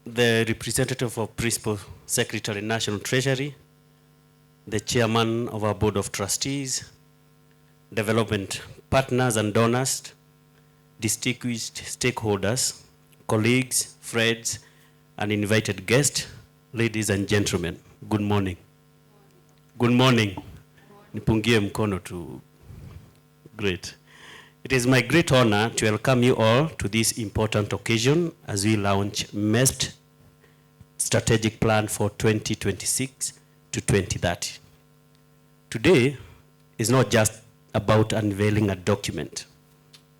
the representative of Principal Secretary National Treasury, the chairman of our Board of Trustees, development partners and donors, distinguished stakeholders, colleagues, friends, and invited guests, ladies and gentlemen, good morning. Good morning. Nipungie mkono tu. Great. It is my great honor to welcome you all to this important occasion as we launch MESPT Strategic Plan for 2026 to 2030. Today is not just about unveiling a document.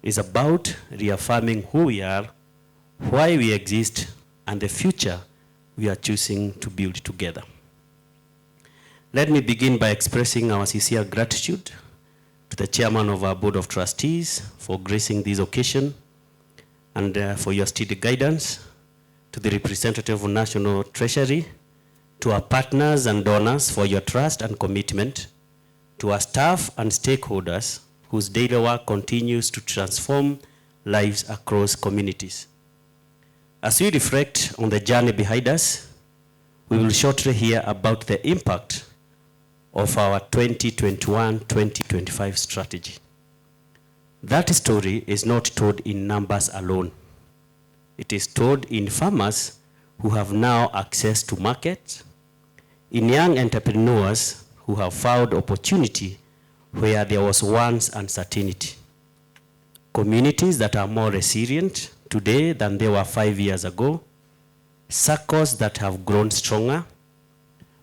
It's about reaffirming who we are, why we exist, and the future we are choosing to build together. Let me begin by expressing our sincere gratitude to the chairman of our Board of Trustees for gracing this occasion and for your steady guidance, to the representative of National Treasury, to our partners and donors for your trust and commitment, to our staff and stakeholders whose daily work continues to transform lives across communities. As we reflect on the journey behind us, we will shortly hear about the impact of our 2021-2025 strategy. That story is not told in numbers alone. It is told in farmers who have now access to markets, in young entrepreneurs who have found opportunity where there was once uncertainty, communities that are more resilient today than they were 5 years ago, circles that have grown stronger,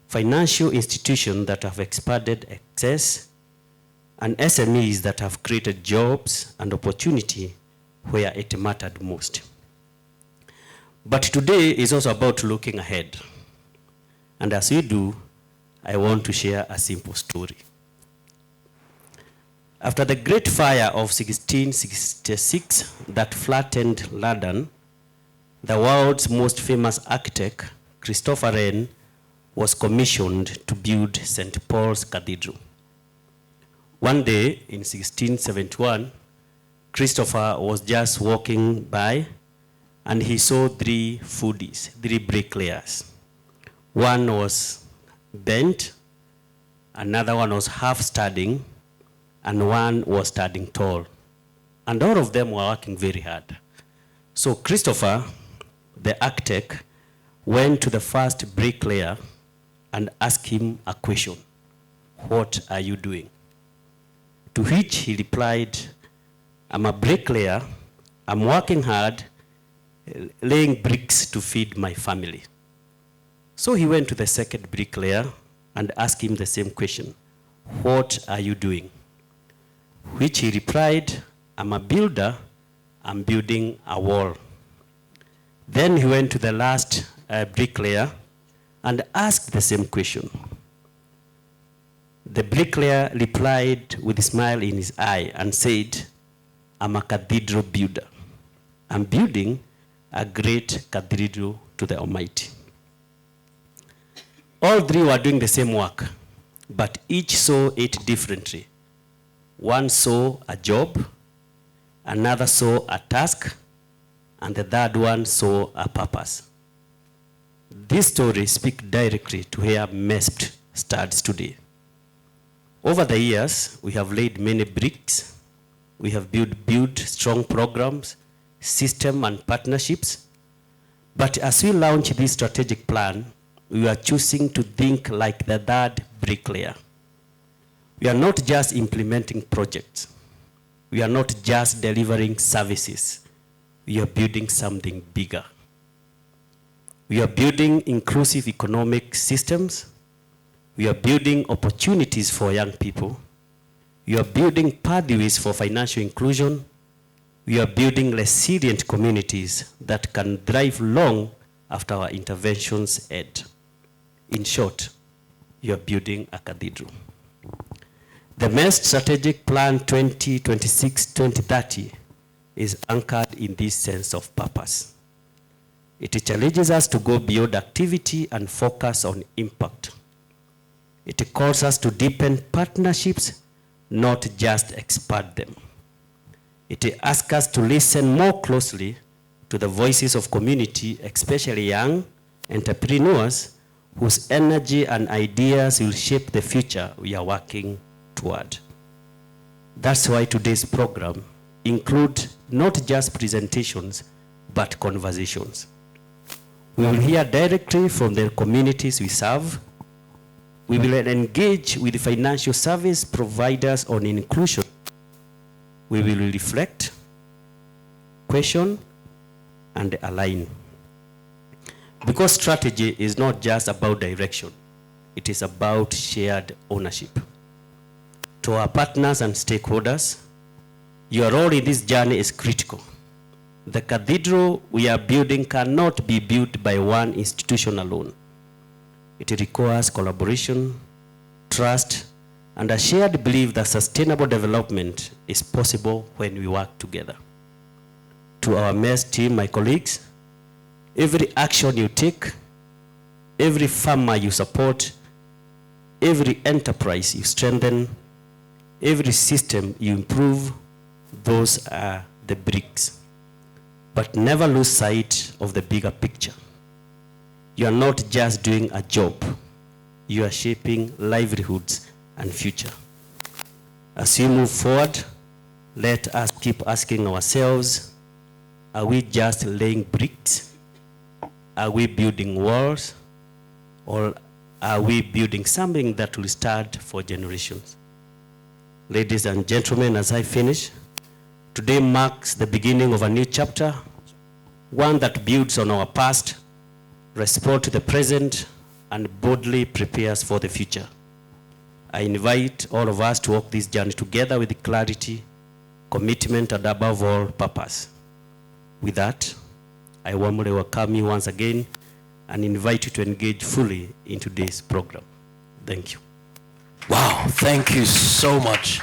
financial institutions that have expanded access, and SMEs that have created jobs and opportunity where it mattered most. But today is also about looking ahead. And as we do, I want to share a simple story. After the Great Fire of 1666 that flattened London, the world's most famous architect, Christopher Wren, was commissioned to build St. Paul's Cathedral. One day in 1671, Christopher was just walking by and he saw three bricklayers. One was bent, another one was half standing, and one was standing tall. And all of them were working very hard. So Christopher, the architect, went to the first bricklayer and asked him a question. What are you doing? To which he replied, I'm a bricklayer, I'm working hard, laying bricks to feed my family. So he went to the second bricklayer and asked him the same question. What are you doing? Which he replied, I'm a builder, I'm building a wall. Then he went to the last bricklayer and asked the same question. The bricklayer replied with a smile in his eye and said, I'm a cathedral builder. I'm building a great cathedral to the Almighty. All three were doing the same work, but each saw it differently. One saw a job, another saw a task, and the third one saw a purpose. This story speaks directly to where MESPT stands today. Over the years, we have laid many bricks. We have built strong programs, systems, and partnerships. But as we launch this strategic plan, we are choosing to think like the third bricklayer. We are not just implementing projects. We are not just delivering services. We are building something bigger. We are building inclusive economic systems. We are building opportunities for young people. We are building pathways for financial inclusion. We are building resilient communities that can thrive long after our interventions end. In short, you are building a cathedral. The MESPT Strategic Plan 2026-2030 is anchored in this sense of purpose. It challenges us to go beyond activity and focus on impact. It calls us to deepen partnerships, not just expand them. It asks us to listen more closely, to the voices of community, especially young entrepreneurs whose energy and ideas will shape the future we are working toward. That's why today's program includes not just presentations, but conversations. We will hear directly from the communities we serve. We will engage with financial service providers on inclusion. We will reflect, question, and align. Because strategy is not just about direction, it is about shared ownership. To our partners and stakeholders, your role in this journey is critical. The cathedral we are building cannot be built by one institution alone. It requires collaboration, trust, and a shared belief that sustainable development is possible when we work together. To our MES team, my colleagues, every action you take, every farmer you support, every enterprise you strengthen, every system you improve, those are the bricks. But never lose sight of the bigger picture. You are not just doing a job, you are shaping livelihoods and future. As we move forward, let us keep asking ourselves, are we just laying bricks? Are we building walls? Or are we building something that will stand for generations? Ladies and gentlemen, as I finish, today marks the beginning of a new chapter, one that builds on our past, responds to the present, and boldly prepares for the future. I invite all of us to walk this journey together with clarity, commitment, and above all, purpose. With that, I warmly welcome you once again and invite you to engage fully in today's program. Thank you. Wow, thank you so much.